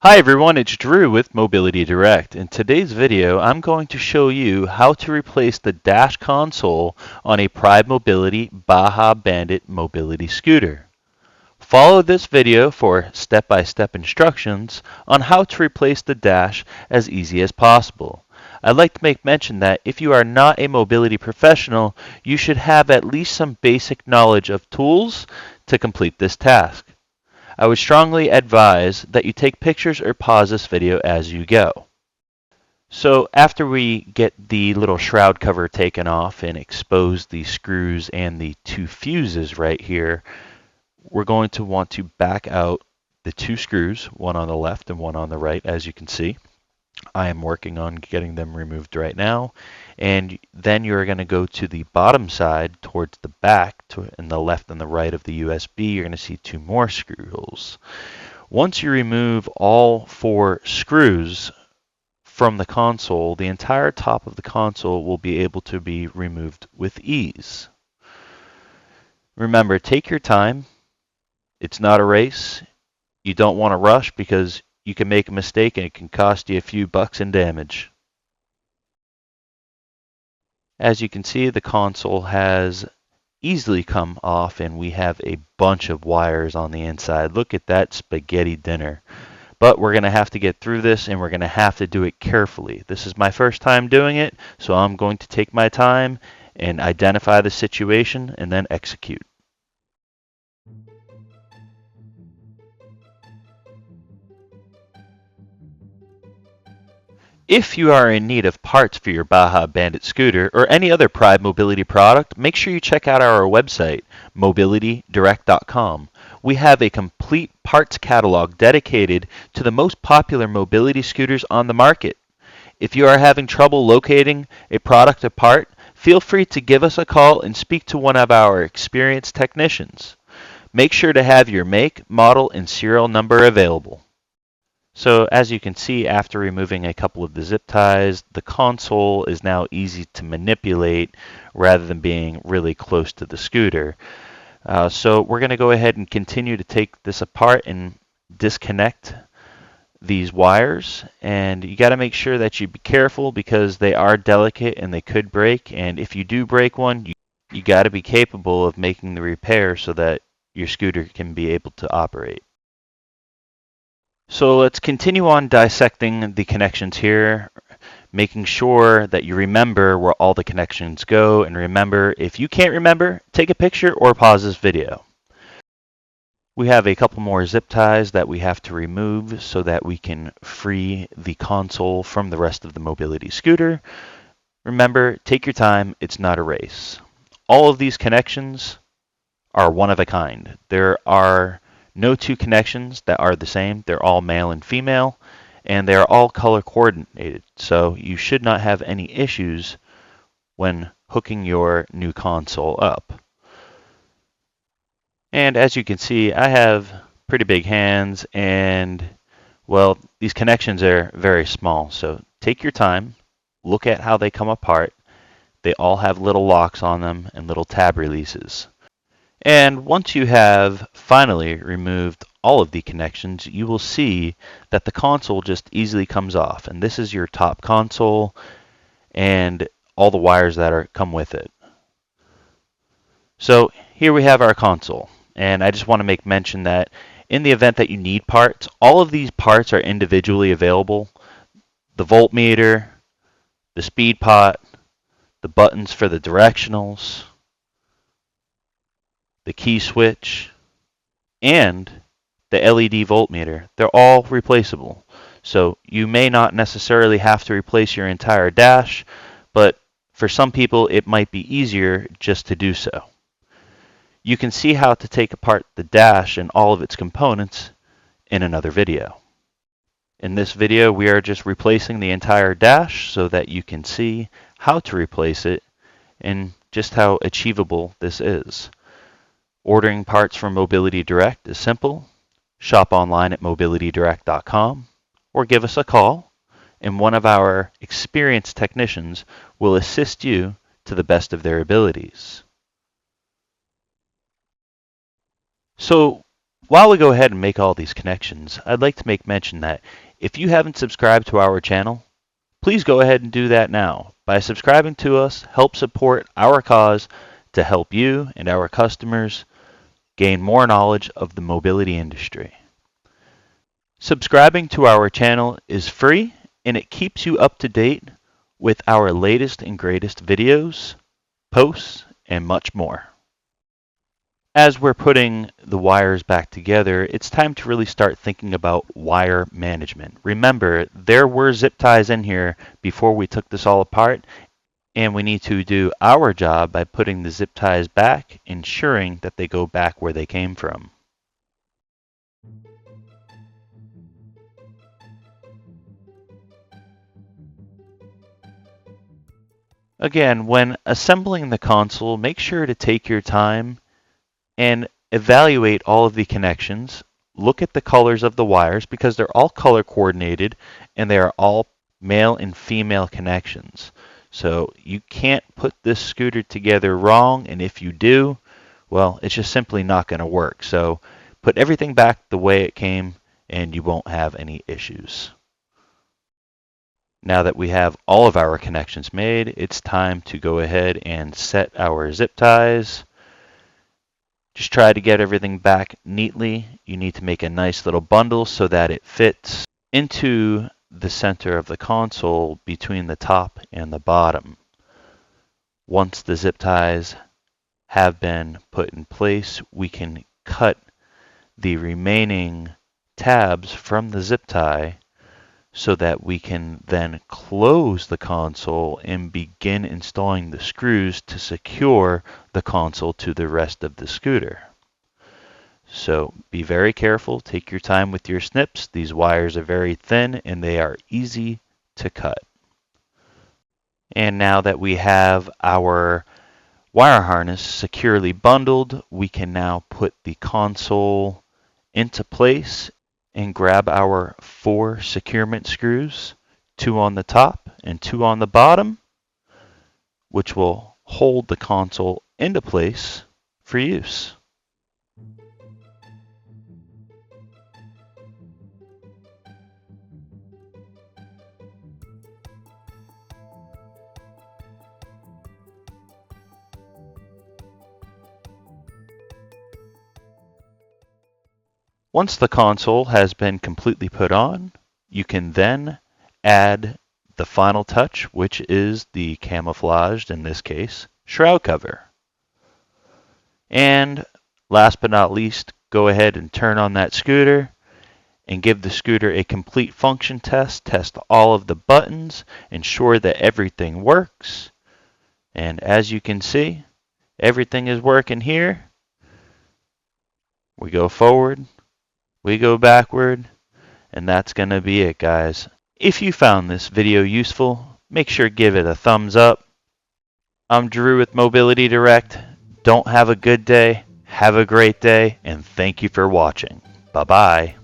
Hi everyone, it's Drew with Mobility Direct. In today's video, I'm going to show you how to replace the dash console on a Pride Mobility Baja Bandit mobility scooter. Follow this video for step-by-step instructions on how to replace the dash as easy as possible. I'd like to make mention that if you are not a mobility professional, you should have at least some basic knowledge of tools to complete this task. I would strongly advise that you take pictures or pause this video as you go. So after we get the little shroud cover taken off and expose the screws and the two fuses right here, we're going to want to back out the two screws, one on the left and one on the right, as you can see. I am working on getting them removed right now. And then you're going to go to the bottom side towards the back and the left and the right of the USB. You're going to see two more screw holes. Once you remove all four screws from the console, the entire top of the console will be able to be removed with ease. Remember, take your time. It's not a race. You don't want to rush because you can make a mistake and it can cost you a few bucks in damage. As you can see, the console has easily come off and we have a bunch of wires on the inside. Look at that spaghetti dinner. But we're going to have to get through this and we're going to have to do it carefully. This is my first time doing it, so I'm going to take my time and identify the situation and then execute. If you are in need of parts for your Baja Bandit scooter or any other Pride Mobility product, make sure you check out our website, mobilitydirect.com. We have a complete parts catalog dedicated to the most popular mobility scooters on the market. If you are having trouble locating a product or part, feel free to give us a call and speak to one of our experienced technicians. Make sure to have your make, model, and serial number available. So as you can see, after removing a couple of the zip ties, the console is now easy to manipulate rather than being really close to the scooter. So we're going to go ahead and continue to take this apart and disconnect these wires. And you got to make sure that you be careful because they are delicate and they could break. And if you do break one, you got to be capable of making the repair so that your scooter can be able to operate. So let's continue on dissecting the connections here, making sure that you remember where all the connections go. And remember, if you can't remember, take a picture or pause this video. We have a couple more zip ties that we have to remove so that we can free the console from the rest of the mobility scooter. Remember, take your time, it's not a race. All of these connections are one of a kind. There are no two connections that are the same. They're all male and female, and they are all color coordinated. So you should not have any issues when hooking your new console up. And as you can see, I have pretty big hands, and well, these connections are very small. So take your time, look at how they come apart. They all have little locks on them and little tab releases. And once you have finally removed all of the connections, you will see that the console just easily comes off. And this is your top console and all the wires that come with it. So here we have our console. And I just want to make mention that in the event that you need parts, all of these parts are individually available. The voltmeter, the speed pot, the buttons for the directionals, the key switch, and the LED voltmeter. They're all replaceable. So you may not necessarily have to replace your entire dash, but for some people it might be easier just to do so. You can see how to take apart the dash and all of its components in another video. In this video, we are just replacing the entire dash so that you can see how to replace it and just how achievable this is. Ordering parts from Mobility Direct is simple. Shop online at mobilitydirect.com or give us a call, and one of our experienced technicians will assist you to the best of their abilities. So While we go ahead and make all these connections, I'd like to make mention that if you haven't subscribed to our channel, please go ahead and do that now. By subscribing to us, help support our cause to help you and our customers gain more knowledge of the mobility industry. Subscribing to our channel is free and it keeps you up to date with our latest and greatest videos, posts, and much more. As we're putting the wires back together, it's time to really start thinking about wire management. Remember, there were zip ties in here before we took this all apart, and we need to do our job by putting the zip ties back, ensuring that they go back where they came from. Again, when assembling the console, make sure to take your time and evaluate all of the connections. Look at the colors of the wires because they're all color coordinated and they are all male and female connections. So you can't put this scooter together wrong, and if you do, well, it's just simply not going to work. So put everything back the way it came and you won't have any issues. Now that we have all of our connections made, it's time to go ahead and set our zip ties. Just try to get everything back neatly. You need to make a nice little bundle so that it fits into the center of the console between the top and the bottom. Once the zip ties have been put in place, we can cut the remaining tabs from the zip tie so that we can then close the console and begin installing the screws to secure the console to the rest of the scooter. So be very careful, take your time with your snips. These wires are very thin and they are easy to cut. And now that we have our wire harness securely bundled, we can now put the console into place and grab our 4 securement screws, 2 on the top and 2 on the bottom, which will hold the console into place for use. Once the console has been completely put on, you can then add the final touch, which is the camouflaged, in this case, shroud cover. And last but not least, go ahead and turn on that scooter and give the scooter a complete function test. Test all of the buttons, ensure that everything works. And as you can see, everything is working here. We go forward, we go backward, and that's going to be it, guys. If you found this video useful, make sure to give it a thumbs up. I'm Drew with Mobility Direct. Don't have a good day, have a great day, and thank you for watching. Bye-bye.